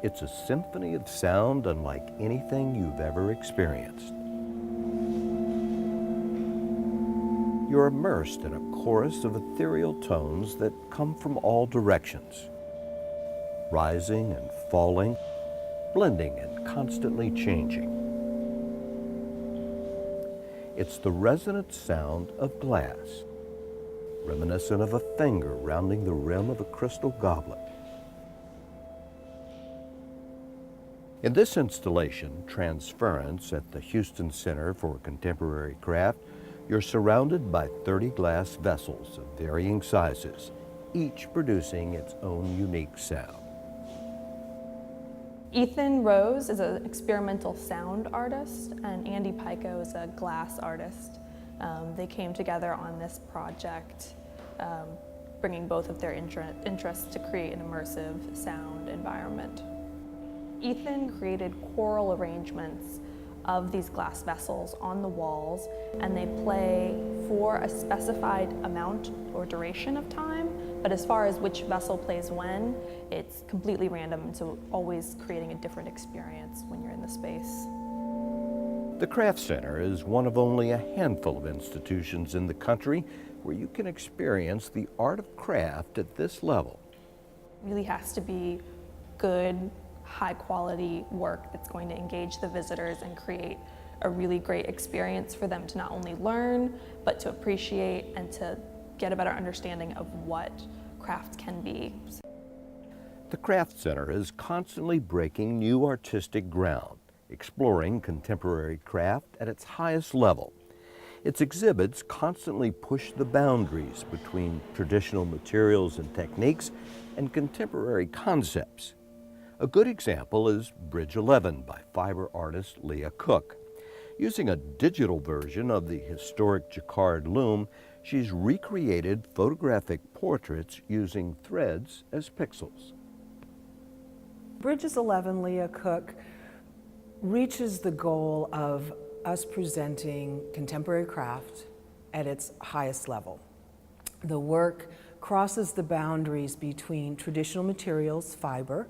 It's a symphony of sound unlike anything you've ever experienced. You're immersed in a chorus of ethereal tones that come from all directions, rising and falling, blending and constantly changing. It's the resonant sound of glass, reminiscent of a finger rounding the rim of a crystal goblet. In this installation, Transference at the Houston Center for Contemporary Craft, you're surrounded by 30 glass vessels of varying sizes, each producing its own unique sound. Ethan Rose is an experimental sound artist, and Andy Pico is a glass artist. They came together on this project, bringing both of their interests to create an immersive sound environment. Ethan created choral arrangements of these glass vessels on the walls, and they play for a specified amount or duration of time, but as far as which vessel plays when, it's completely random, so always creating a different experience when you're in the space. The Craft Center is one of only a handful of institutions in the country where you can experience the art of craft at this level. It really has to be good, high quality work that's going to engage the visitors and create a really great experience for them to not only learn, but to appreciate and to get a better understanding of what craft can be. The Craft Center is constantly breaking new artistic ground, exploring contemporary craft at its highest level. Its exhibits constantly push the boundaries between traditional materials and techniques and contemporary concepts. A good example is Bridge 11 by fiber artist Leah Cook. Using a digital version of the historic Jacquard loom, she's recreated photographic portraits using threads as pixels. Bridges 11, Leah Cook, reaches the goal of us presenting contemporary craft at its highest level. The work crosses the boundaries between traditional materials, fiber,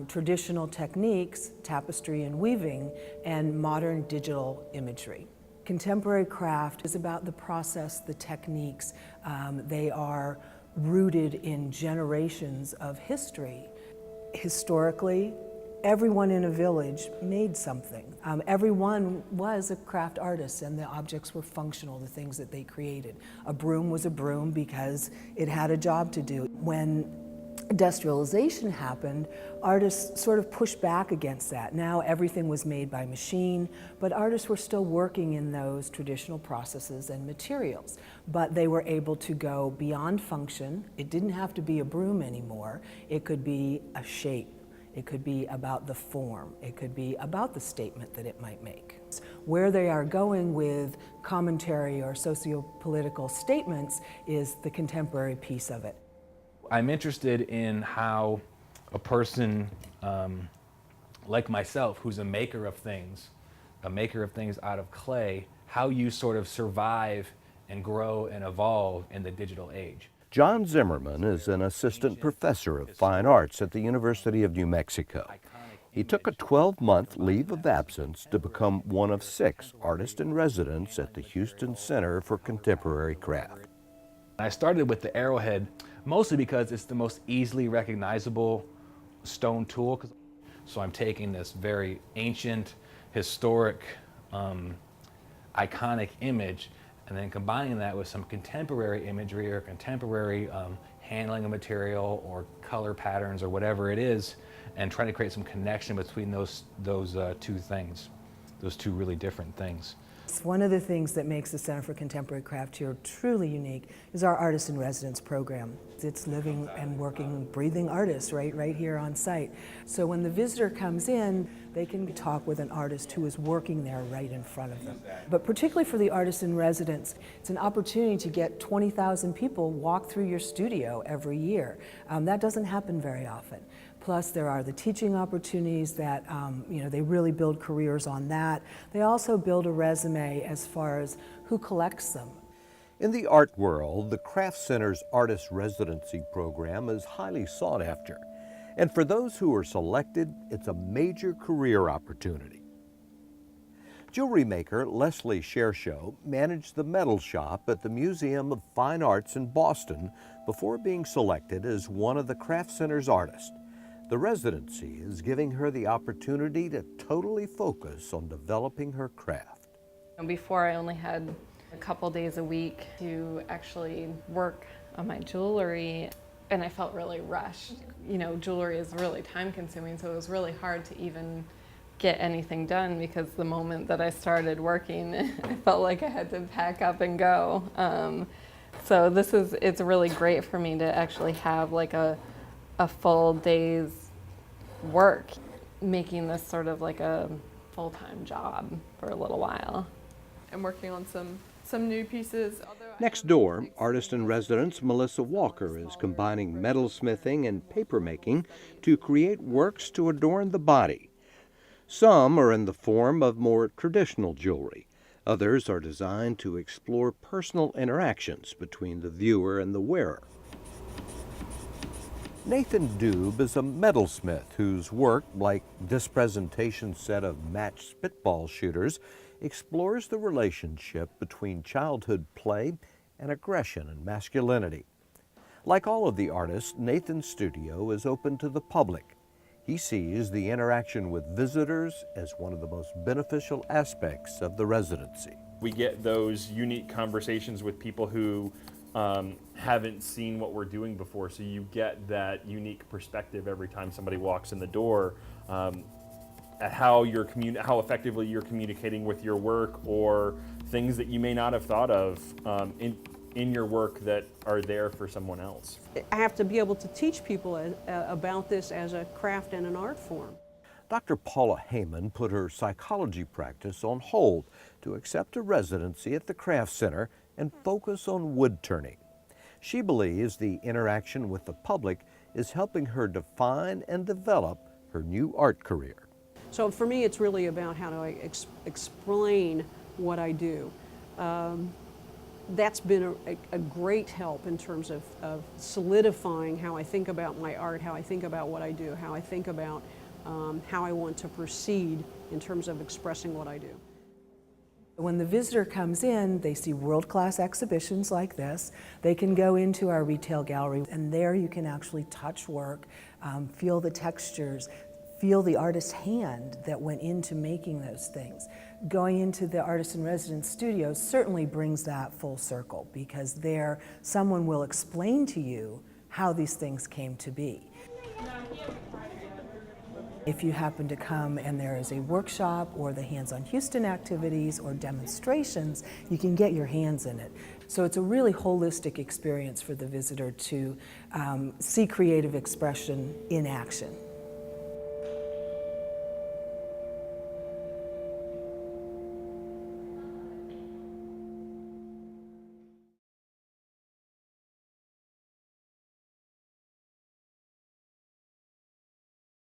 traditional techniques, tapestry and weaving, and modern digital imagery. Contemporary craft is about the process, the techniques. They are rooted in generations of history. Historically, everyone in a village made something. Everyone was a craft artist, and the objects were functional, the things that they created. A broom was a broom because it had a job to do. When industrialization happened, artists sort of pushed back against that. Now everything was made by machine, but artists were still working in those traditional processes and materials. But they were able to go beyond function. It didn't have to be a broom anymore. It could be a shape. It could be about the form. It could be about the statement that it might make. Where they are going with commentary or socio-political statements is the contemporary piece of it. I'm interested in how a person like myself, who's a maker of things out of clay, how you sort of survive and grow and evolve in the digital age. John Zimmerman is an assistant professor of fine arts at the University of New Mexico. He took a 12-month leave of absence to become one of 6 artist-in-residence at the Houston Center for Contemporary Craft. I started with the arrowhead mostly because it's the most easily recognizable stone tool. So I'm taking this very ancient, historic, iconic image and then combining that with some contemporary imagery or contemporary handling of material or color patterns or whatever it is, and trying to create some connection between those two things, those two really different things. One of the things that makes the Center for Contemporary Craft here truly unique is our Artist in Residence program. It's living and working, breathing artists right here on site. So when the visitor comes in, they can talk with an artist who is working there right in front of them. But particularly for the Artist in Residence, it's an opportunity to get 20,000 people walk through your studio every year. That doesn't happen very often. Plus there are the teaching opportunities that, they really build careers on that. They also build a resume as far as who collects them. In the art world, the Craft Center's Artist Residency program is highly sought after. And for those who are selected, it's a major career opportunity. Jewelry maker Leslie Shershow managed the metal shop at the Museum of Fine Arts in Boston before being selected as one of the Craft Center's artists. The residency is giving her the opportunity to totally focus on developing her craft. Before, I only had a couple days a week to actually work on my jewelry, and I felt really rushed. You know, jewelry is really time consuming, so it was really hard to even get anything done, because the moment that I started working, I felt like I had to pack up and go. So it's really great for me to actually have like a full day's work, making this sort of like a full-time job for a little while. I'm working on some new pieces. Next door, artist-in-residence Melissa Walker is combining metalsmithing and papermaking to create works to adorn the body. Some are in the form of more traditional jewelry. Others are designed to explore personal interactions between the viewer and the wearer. Nathan Dube is a metalsmith whose work, like this presentation's set of matched spitball shooters, explores the relationship between childhood play and aggression and masculinity. Like all of the artists, Nathan's studio is open to the public. He sees the interaction with visitors as one of the most beneficial aspects of the residency. We get those unique conversations with people who haven't seen what we're doing before, so you get that unique perspective every time somebody walks in the door, at how effectively you're communicating with your work, or things that you may not have thought of in your work that are there for someone else. I have to be able to teach people about this as a craft and an art form. Dr. Paula Heyman put her psychology practice on hold to accept a residency at the Craft Center and focus on wood turning. She believes the interaction with the public is helping her define and develop her new art career. So for me, it's really about how do I explain what I do. That's been a great help in terms of solidifying how I think about my art, how I think about what I do, how I think about how I want to proceed in terms of expressing what I do. When the visitor comes in, they see world-class exhibitions like this. They can go into our retail gallery, and there you can actually touch work, feel the textures, feel the artist's hand that went into making those things. Going into the artist-in-residence studio certainly brings that full circle, because there someone will explain to you how these things came to be. If you happen to come and there is a workshop or the Hands-on Houston activities or demonstrations, you can get your hands in it. So it's a really holistic experience for the visitor to see creative expression in action.